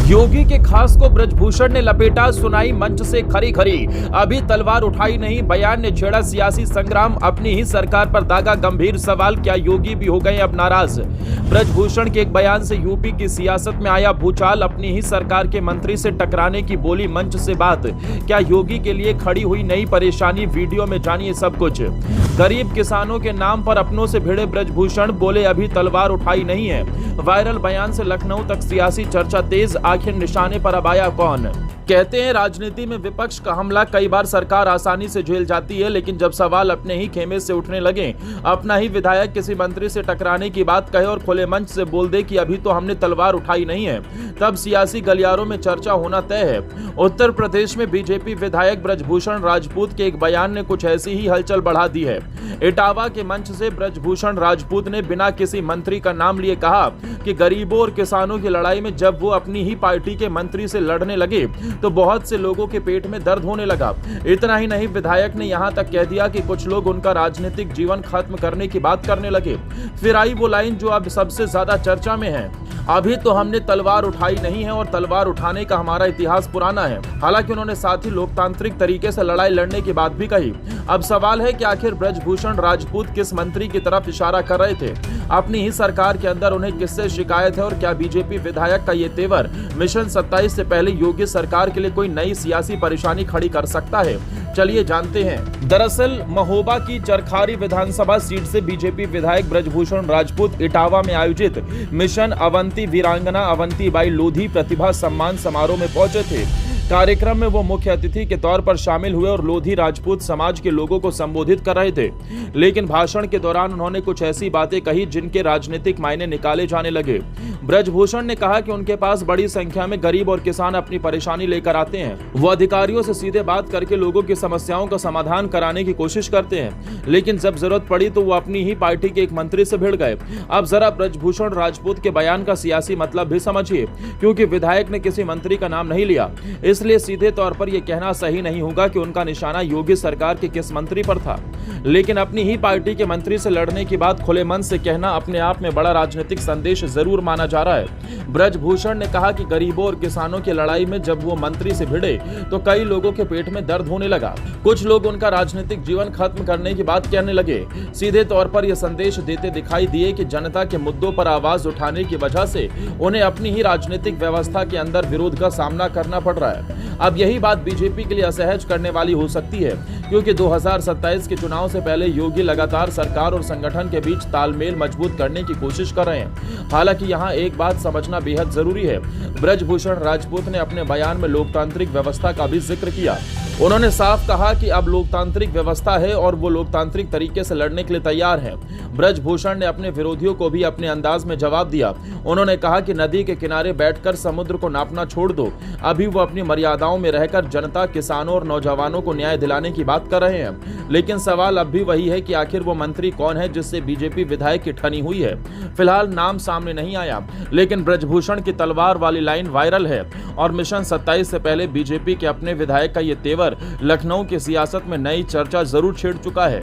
योगी के खास को ब्रजभूषण ने लपेटा, सुनाई मंच से खरी खरी। अभी तलवार उठाई नहीं, बयान ने छेड़ा सियासी संग्राम, अपनी ही सरकार पर दागा गंभीर सवाल, क्या योगी भी हो गए अब नाराज। ब्रजभूषण के एक बयान से यूपी की सियासत में आया भूचाल, अपनी ही सरकार के मंत्री से टकराने की बोली मंच से बात। क्या योगी के लिए खड़ी हुई नई परेशानी, वीडियो में जानिए सब कुछ। गरीब किसानों के नाम पर अपनों से भिड़े ब्रजभूषण, बोले अभी तलवार उठाई नहीं है। वायरल बयान से लखनऊ तक सियासी चर्चा तेज, आखिर निशाने पर अब आया कौन। कहते हैं राजनीति में विपक्ष का हमला कई बार सरकार आसानी से झेल जाती है, लेकिन जब सवाल अपने ही खेमे से उठने लगे, अपना ही विधायक किसी मंत्री से टकराने की बात कहे और खुले मंच से बोल दे कि अभी तो हमने तलवार उठाई नहीं है, तब सियासी गलियारों में चर्चा होना तय है। उत्तर प्रदेश में बीजेपी विधायक ब्रजभूषण राजपूत के एक बयान ने कुछ ऐसी ही हलचल बढ़ा दी है। इटावा के मंच से ब्रजभूषण राजपूत ने बिना किसी मंत्री का नाम लिए कहा कि गरीबों और किसानों की लड़ाई में जब वो अपनी ही पार्टी के मंत्री से लड़ने लगे तो बहुत से लोगों के पेट में दर्द होने लगा। इतना ही नहीं, विधायक ने यहां तक कह दिया कि कुछ लोग उनका राजनीतिक जीवन खत्म करने की बात करने लगे। फिर आई वो लाइन जो अब सबसे ज्यादा चर्चा में है, अभी तो हमने तलवार उठाई नहीं है और तलवार उठाने का हमारा इतिहास पुराना है। हालांकि उन्होंने साथ ही लोकतांत्रिक तरीके से लड़ाई लड़ने की बात भी कही। अब सवाल है कि आखिर ब्रजभूषण राजपूत किस मंत्री की तरफ इशारा कर रहे थे, अपनी ही सरकार के अंदर उन्हें किससे शिकायत है, और क्या बीजेपी विधायक का ये तेवर मिशन 27 से पहले योगी सरकार के लिए कोई नई सियासी परेशानी खड़ी कर सकता है। चलिए जानते हैं। दरअसल महोबा की चरखारी विधानसभा सीट से बीजेपी विधायक ब्रजभूषण राजपूत इटावा में आयोजित मिशन अवंती वीरांगना अवंतीबाई लोधी प्रतिभा सम्मान समारोह में पहुंचे थे। कार्यक्रम में वो मुख्य अतिथि के तौर पर शामिल हुए और लोधी राजपूत समाज के लोगों को संबोधित कर रहे थे। लेकिन भाषण के दौरान उन्होंने कुछ ऐसी बातें कही जिनके राजनीतिक मायने निकाले जाने लगे। ब्रजभूषण ने कहा कि उनके पास बड़ी संख्या में गरीब और किसान अपनी परेशानी लेकर आते हैं। वो अधिकारियों से सीधे बात करके लोगों की समस्याओं का समाधान कराने की कोशिश करते हैं, लेकिन जब जरूरत पड़ी तो वो अपनी ही पार्टी के एक मंत्री से भिड़ गए। अब जरा ब्रजभूषण राजपूत के बयान का सियासी मतलब भी समझिए, क्योंकि विधायक ने किसी मंत्री का नाम नहीं लिया, इसलिए सीधे तौर पर यह कहना सही नहीं होगा कि उनका निशाना योगी सरकार के किस मंत्री पर था। लेकिन अपनी ही पार्टी के मंत्री से लड़ने की बात खुले मन से कहना अपने आप में बड़ा राजनीतिक संदेश जरूर माना जा रहा है। ब्रजभूषण ने कहा कि गरीबों और किसानों की लड़ाई में जब वो मंत्री से भिड़े तो कई लोगों के पेट में दर्द होने लगा। कुछ लोग उनका राजनीतिक जीवन खत्म करने की बात कहने लगे। सीधे तौर पर यह संदेश देते दिखाई दिए कि जनता के मुद्दों पर आवाज उठाने की वजह से उन्हें अपनी ही राजनीतिक व्यवस्था के अंदर विरोध का सामना करना पड़ रहा है। अब यही बात बीजेपी के लिए असहज करने वाली हो सकती है, क्योंकि 2027 के चुनाव से पहले योगी लगातार सरकार और संगठन के बीच तालमेल मजबूत करने की कोशिश कर रहे हैं। हालांकि यहाँ एक बात समझना बेहद जरूरी है। ब्रजभूषण राजपूत ने अपने बयान में लोकतांत्रिक व्यवस्था का भी जिक्र किया। उन्होंने साफ कहा कि अब लोकतांत्रिक व्यवस्था है और वो लोकतांत्रिक तरीके से लड़ने के लिए तैयार है। ब्रजभूषण ने अपने विरोधियों को भी अपने अंदाज में जवाब दिया। उन्होंने कहा कि नदी के किनारे बैठकर समुद्र को नापना छोड़ दो, अभी वो अपनी मर्यादाओं में रहकर जनता, किसानों और नौजवानों को न्याय दिलाने की बात कर रहे हैं। लेकिन सवाल अब भी वही है कि आखिर वो मंत्री कौन है जिससे बीजेपी विधायक की ठनी हुई है। फिलहाल नाम सामने नहीं आया, लेकिन ब्रजभूषण की तलवार वाली लाइन वायरल है और मिशन 27 से पहले बीजेपी के अपने विधायक का ये तेवर लखनऊ की सियासत में नई चर्चा जरूर छेड़ चुका है।